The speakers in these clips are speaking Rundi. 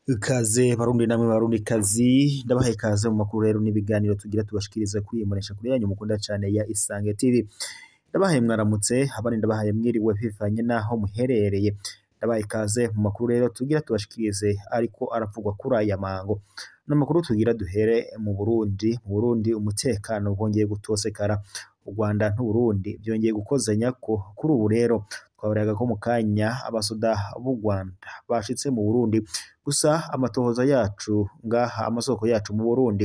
Ikaze barundi namwe barundi kazi ndabaha ikaze mu makuru rero n'ibiganiro tugira tubashikiriza kwiyemuresha kuri yanyu mukunda cyane ya Isange TV. Ndabahaye mwaramutse abandi ndabahaye mwiriwe bivanye naho muherereye. Ndabaha ikaze mu makuru rero tugira tubashikirize ariko aravugwa kuri aya mango. No makuru tugira duhere mu Burundi. Mu Burundi umutekano bongeye gutosekara. U Rwanda n'u Burundi byongeye gukozanya ko kuri ubu rero twabaraga ko mu kanya abasoda b'u Rwanda bashitse mu Burundi gusa amatohoza yacu ngaha amasoko yacu mu Burundi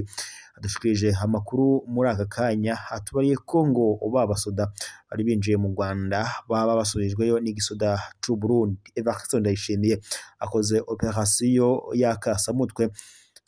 adushikirije amakuru muri aka kanya atubariye ko ngo babasoda bari binjiye mu Rwanda baba basubijweyo n'igisoda c'u Burundi. Evariste Ndayishimiye akoze operation y'akasamutwe,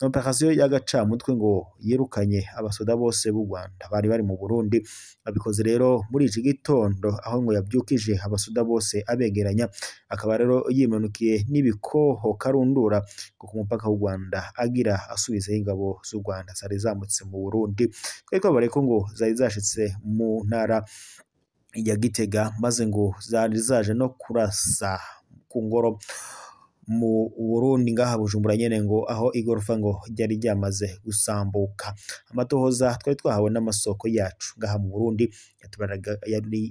operation y'agacamutwe ngo yirukanye abasoda bose b'u Rwanda bari mu Burundi. Abikoze rero muri iki gitondo aho ngo yabyukije abasoda bose abegeranya, akaba rero yimanukiye n'ibikoho karundura ku mupaka w'u Rwanda agira asubizeho ingabo z'u Rwanda zari zamutse mu Burundi. Ariko bareko ngo zari zashitse mu ntara ya Gitega maze ngo zari zaje no kurasa ku ngoro mu Burundi ngaha Bujumbura nyene ngo aho igorofa ngo ryari ryamaze gusambuka. Amatohoza twari twahawe n'amasoko yacu ngaha mu Burundi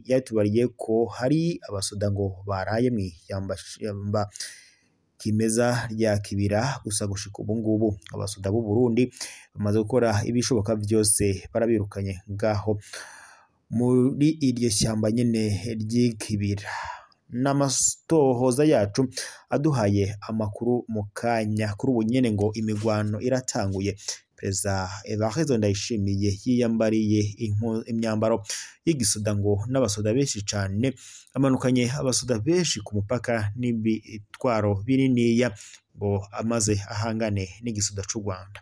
yatubariye ko hari abasoda ngo baraye mw'ishyamba kimeza rya Kibira, gusa gushika ubu ngubu abasoda b'u Burundi bamaze gukora ibishoboka byose barabirukanye ngaho muri iryo shyamba nyene ry'Ikibira. N'amatohoza yacu aduhaye amakuru mu kanya kuri ubu nyene ngo imigwano iratanguye. Perezida Evariste Ndayishimiye yiyambariye imyambaro y'igisoda ngo n'abasoda benshi cane, amanukanye abasoda benshi ku mupaka n'ibitwaro bininiya ngo amaze ahangane n'igisoda c'u Rwanda.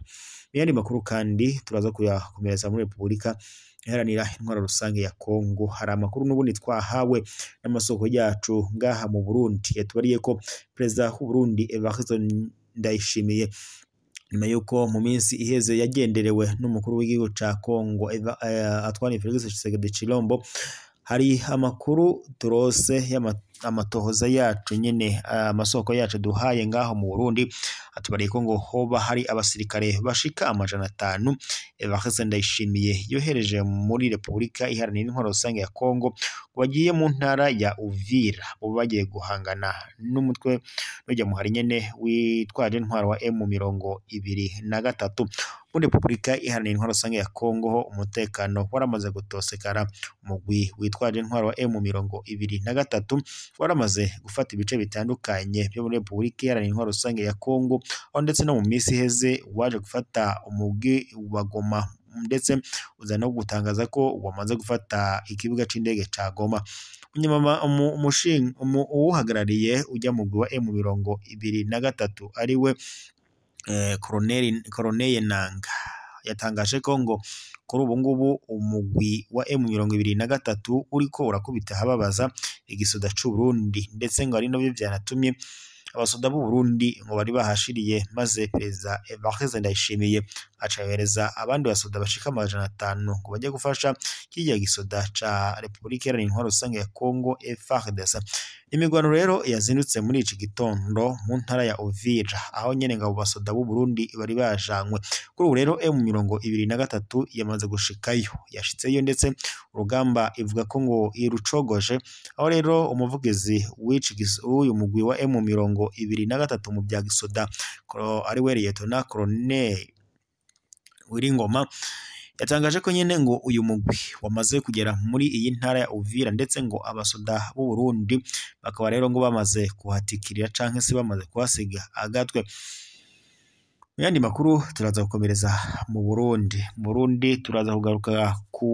Yandi makuru kandi turaza kuyakomereza muri Repubulika Iharanira Intwaro Rusange ya Kongo. Hari amakuru n'ubundi twahawe n'amasoko yacu ngaha mu Burundi yatubariye ko perezida w'u Burundi Evariste Ndayishimiye nyuma yuko mu minsi iheze yagenderewe n'umukuru w'igihugu ca Kongo Antoine Félix Tshisekedi Tshilombo, hari amakuru turose amatohoza yacu nyene amasoko yacu duhaye ngaho mu Burundi atubariye ko ngo hoba hari abasirikare bashika 500 Evariste Ndayishimiye yohereje muri Repubulika Iharanira Intwaro Rusange ya Kongo wagiye mu ntara ya Uvira bo bagiye guhangana n'umutwe n'ujya muhari nyene witwaje intwaro wa M23 muri Repubulika Iharanira Intwaro Rusange ya Kongo. Umutekano waramaze gutosekara. Umugwi witwaje intwaro wa M23 waramaze gufata ibice bitandukanye byo muri Repubulika Iharanira Intwaro Rusange ya Kongo, aho ndetse no mu minsi iheze waje gufata umugwi wa Goma ndetse uza no gutangaza ko wamaze gufata ikibuga c'indege ca Goma. Uwuhagarariye ujya mu mugwi wa M23 ariwe Colonel Nanga yatangaje ko ngo kuri ubu ngubu umugwi wa M23 uriko urakubita hababaza igisoda c'u Burundi, ndetse ngo ari nabyo byanatumye abasoda b'u Burundi ngo bari bahashiriye, maze perezida Evariste Ndayishimiye acahereza abandi basoda bashika 500 ngo bajye gufasha kijya gisoda ca Repubulika Iharanira Intwaro Rusange ya Kongo FARDC. Imigwano rero yazindutse muri iki gitondo mu ntara ya Uvira aho nyene ngabo basoda b'u Burundi bari bajanywe. Kuri ubu rero M23 yamaze gushikayo, yashitseyo ndetse urugamba ivuga ko ngo irucogoje, aho rero umuvugizi w'uyu mugwi wa M23 mu bya gisoda ari we Lieutenant Colonel Wiringoma yatangaje ko nyene ngo uyu mugwi wamaze kugera muri iyi ntara ya Uvira, ndetse ngo abasoda b'u Burundi bakaba rero ngo bamaze kuhatikirira canke se bamaze kuhasiga agatwe. Yandi makuru turaza gukomereza mu Burundi. Mu Burundi turaza kugaruka ku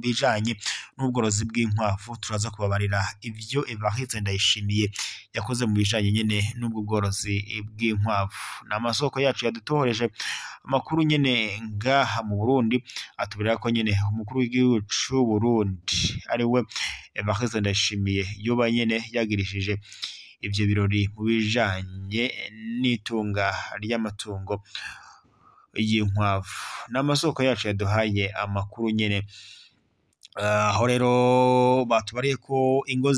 bijanye n'ubworozi bw'inkwavu, turaza kubabarira ivyo Evariste Ndayishimiye yakoze mu bijanye nyene n'ubwo bworozi bw'inkwavu. N'amasoko yacu yadutohoreje amakuru nyene ngaha mu Burundi atubwira ko nyene umukuru w'igihugu c'u Burundi ari we Evariste Ndayishimiye yoba nyene yagirishije ivyo birori mu bijanye n'itunga ry'amatungo y'inkwavu. N'amasoko yacu yaduhaye amakuru nyene aho rero batubariye ko ingo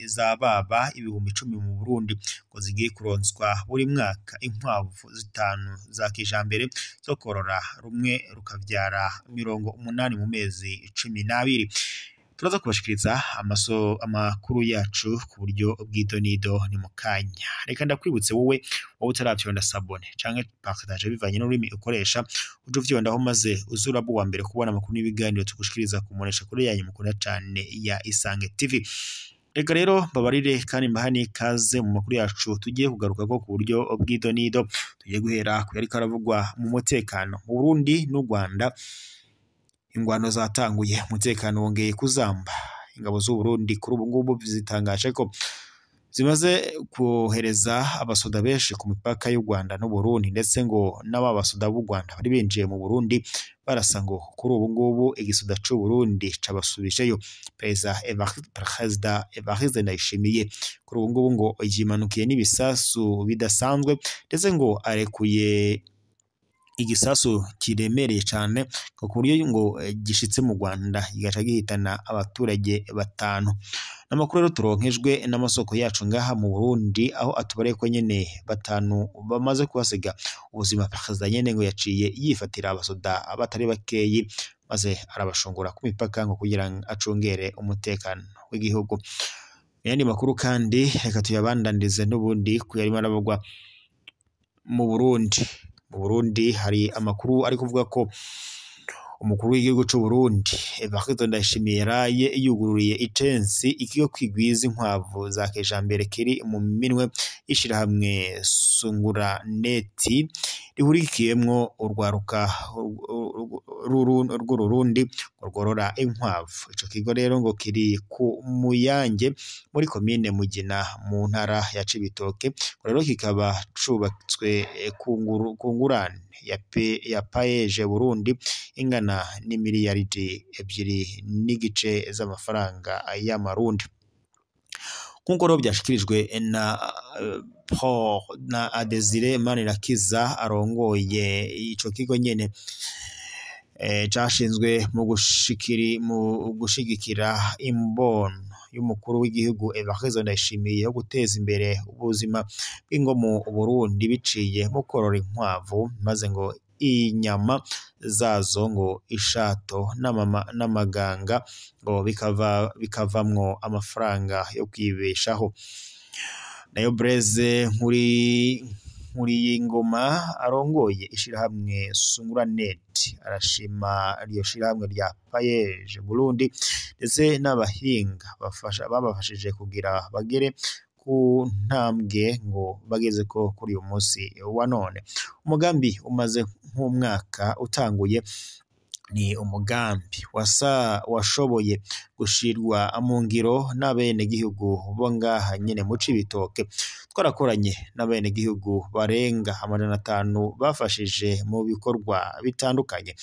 zababa ibihumbi 10 mu Burundi ngo zigiye kuronswa buri mwaka inkwavu 5 za kijambere zo korora, rumwe rukavyara 80 mu mezi 12. Turaza kubashikiriza amakuru yacu ku buryo bw'idonido ni mu kanya. Reka ndakwibutse wowe utaravyonda sabone canke partage bivanye n'ururimi ukoresha, uje uvyondaho maze uzura bu wa mbere kubona amakuru n'ibiganiro tugushikiriza ku munesha kuri yanyu mukunda cane ya Isange TV. Reka rero babarire kandi mbahani kaze mu makuru yacu tugiye kugaruka ko ku buryo bw'idonido, tugiye guhera ku yari karavugwa mu mutekano mu Burundi n'u Rwanda. Ingwano zatanguye, umutekano wongeye kuzamba. Ingabo z'u Burundi kuri ubu ngubu zitangaje ko zimaze kohereza abasoda benshi ku mipaka y'u Rwanda n'u Burundi, ndetse ngo n'abasoda b'u Rwanda bari binjiye mu Burundi barasa ngo kuri ubu ngubu igisoda c'u Burundi cabasubijeyo. Perezida Evariste Ndayishimiye kuri ubu ngubu ngo yimanukiye n'ibisasu bidasanzwe, ndetse ngo arekuye igisasu kiremereye cyane ku buryo ngo gishitse mu Rwanda gigaca gihitana abaturage 5. Namakuru rero turonkejwe n'amasoko yacu ngaha mu Burundi, aho atubare ko nyene 5 bamaze kuhasiga ubuzima. Perezida nyene ngo yaciye yifatira abasoda abatari bakeyi maze arabashongora ku mipaka ngo kugira ngo acungere umutekano w'igihugu. Yandi makuru kandi reka tuyabandandirize n'ubundi kuyarimo arabagwa mu Burundi. Mu Burundi hari amakuru ari kuvuga ko umukuru w'igihugu c'u Burundi Evariste Ndayishimiye yaraye yugururiye icensi ikigo kwigwiza inkwavu za kijambere kiri mu minwe ishirahamwe Sungura Neti rihurikiyemwo urwaruka rw'Urundi rworora inkwavu. Ico kigo rero ngo kiri ku Muyange muri komine Mugina mu ntara ya Cibitoke, rero kikaba cubatswe ku ngurane ya paeje Burundi ingana n'imiliyaridi 2.5 z'amafaranga y'amarundi. Nkuko rero byashikirijwe na Desire Manirakiza arongoye ico kigo nyene cashinzwe mu gushigikira imbono y'umukuru w'igihugu Evariste Ndayishimiye yo guteza imbere ubuzima bw'ingo mu Burundi biciye mu korora inkwavu, maze ngo inyama zazo ngo ishato n'amaganga ngo bikavamwo amafaranga yo kwibeshaho. Nayo Blaise Nkuriyingoma arongoye ishirahamwe Sungura Net arashima iryo shirahamwe rya paeje Burundi ndetse n'abahinga babafashije kugira bagere ku ntambwe ngo bageze ko kuri uyu munsi wa none. Umugambi umaze nk'umwaka utanguye, ni umugambi washoboye gushirwa mu ngiro n'abene gihugu bo ngaha nyene mu Cibitoke. Twarakoranye n'abene gihugu barenga 500 bafashije mu bikorwa bitandukanye.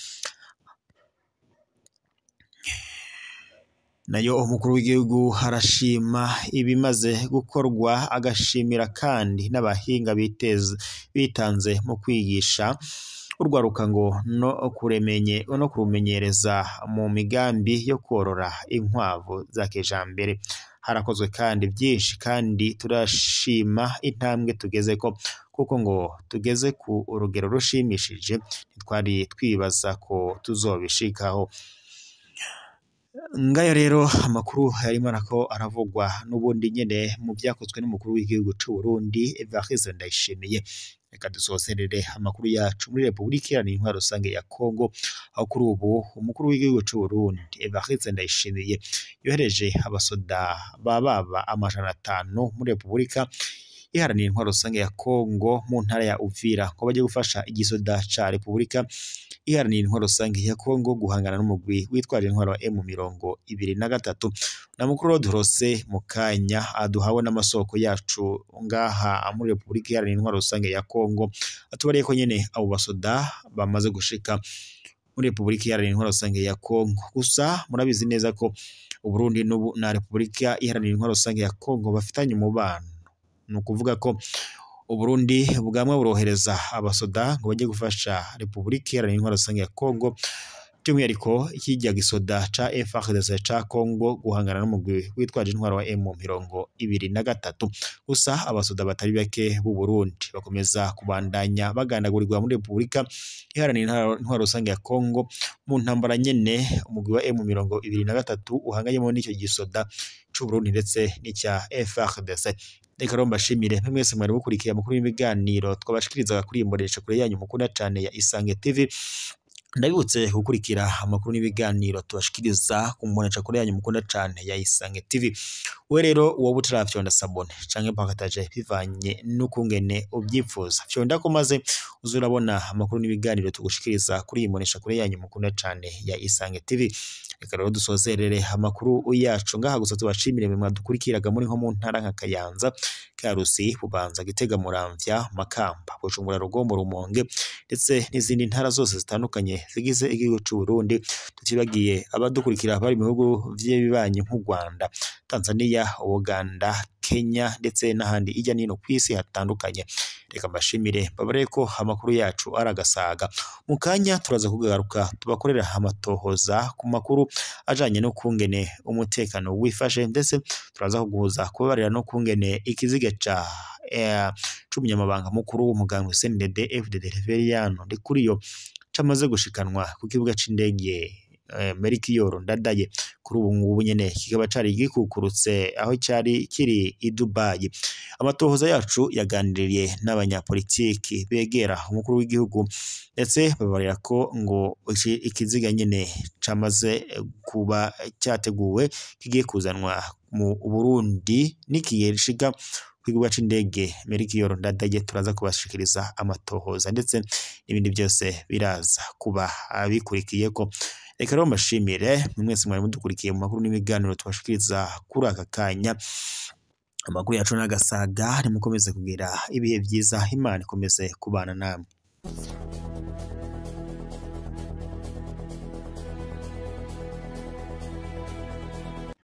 Nayo umukuru w'igihugu harashima ibimaze gukorwa, agashimira kandi n'abahinga bitanze mu kwigisha urwaruka ngo no kurumenyereza mu migambi yo korora inkwavu za kijambere. Harakozwe kandi byinshi kandi turashima intambwe tugezeko, kuko ngo tugeze ku urugero rushimishije ntitwari twibaza ko tuzobishikaho. Ngayo rero amakuru yarimo arako aravugwa n'ubundi nyene mu byakozwe n'umukuru w'igihugu c'u Burundi Evariste Ndayishimiye. Reka dusoserere amakuru yacu muri Republika Iharanira Intwaro Rusange ya Kongo, aho kuri ubu umukuru w'igihugu c'u Burundi Evariste Ndayishimiye yohereje abasoda baba 500 muri Republika Iharanira Intwaro Rusange ya Kongo mu ntara ya Uvira ko baje gufasha igisoda ca Republika Iharanira Intwaro Rusange ya Kongo guhangana n'umugwi witwaje intwaro wa M23. Na mukuru Rodrose mu kanya aduhawe n'amasoko yacu ngaha muri Republika Iharanira Intwaro Rusange ya Kongo, atubariye ko nyene abo basoda bamaze gushika muri Republika Iharanira Intwaro Rusange ya Kongo. Gusa murabizi neza ko Uburundi na Republika Iharanira Intwaro Rusange ya Kongo bafitanye umubano, no kuvuga ko Uburundi bwamwe burohereza abasoda ngo bajye gufasha Republika Iharanira Intwaro Rusange ya Kongo by'umwihariko ikijya gisoda ca FARDC ca Congo guhangana n'umugwi witwaje intwaro wa M23. Gusa abasoda batari bake b'u Burundi bakomeza kubandanya bagandagurirwa muri Repubulika Iharanira Intwaro Rusange ya Congo mu ntambara nyene umugwi wa M23 uhanganyemo n'icyo gisoda c'u Burundi ndetse n'icya FARDC. Reka rero mbashimire mwese mwari mukurikiye amakuru y'ibiganiro twabashikirizaga kuri iyi mbonesha kure yanyu mukunda cyane ya Isange TV. Ndabibutse gukurikira amakuru n'ibiganiro tubashikiriza ku mbonesha kure yanyu mukunda cyane ya Isange TV. We rero wowe utarafyonda sabone canke pakataje bivanye n'ukungene ubyifuza fyonda ko maze uzurabona amakuru n'ibiganiro tugushikiriza kuri iyi mbonesha kure yanyu mukunda cyane ya Isange TV. Reka rero dusozerere amakuru yacu ngaha gusa tubashimire mwe mwadukurikiraga muri nko mu ntara nka Kayanza, Karusi, Bubanza, Gitega, Muramvya, Makamba, Bujumbura, Rugombo, Rumonge ndetse n'izindi ntara zose zitandukanye zigize igihugu cy'u Burundi. Tutibagiye abadukurikira bari mu bihugu by'ibibanye nk'u Rwanda, Tanzania, Uganda, Kenya ndetse n'ahandi ijya nino ku isi hatandukanye. Reka mbashimire babare ko amakuru yacu aragasaga. Mu kanya turaza kugaruka tubakorera amatohoza ku makuru ajanye no kungene umutekano wifashe ndetse turaza kuguhuza kubarira no kungene ikiziga ca c'umunyamabanga mukuru w'umugambwe CNDD FDD Reveriyano Ndikuriyo camaze gushikanwa ku kibuga c'indege Melchior Ndadaye. Kuri ubu ngubu nyene kikaba cari gikukurutse aho cyari kiri i Dubai. Amatohoza yacu yaganiriye n'abanyapolitiki begera umukuru w'igihugu ndetse babarira ko ngo ikiziga nyene camaze kuba cyateguwe kigiye kuzanwa mu Burundi nikiyeshiga kw'kibuga c'indege Melchior Ndadaye. Turaza kubashikiriza amatohoza ndetse n'ibindi byose biraza kuba abikurikiye ko. Reka rero mbashimire mwese mwari mudukurikiye mu makuru n'ibiganiro tubashikiriza kuri aka kanya. Amakuru yacu n'agasaga, nimukomeze kugira ibihe byiza, Imana ikomeze kubana namwe.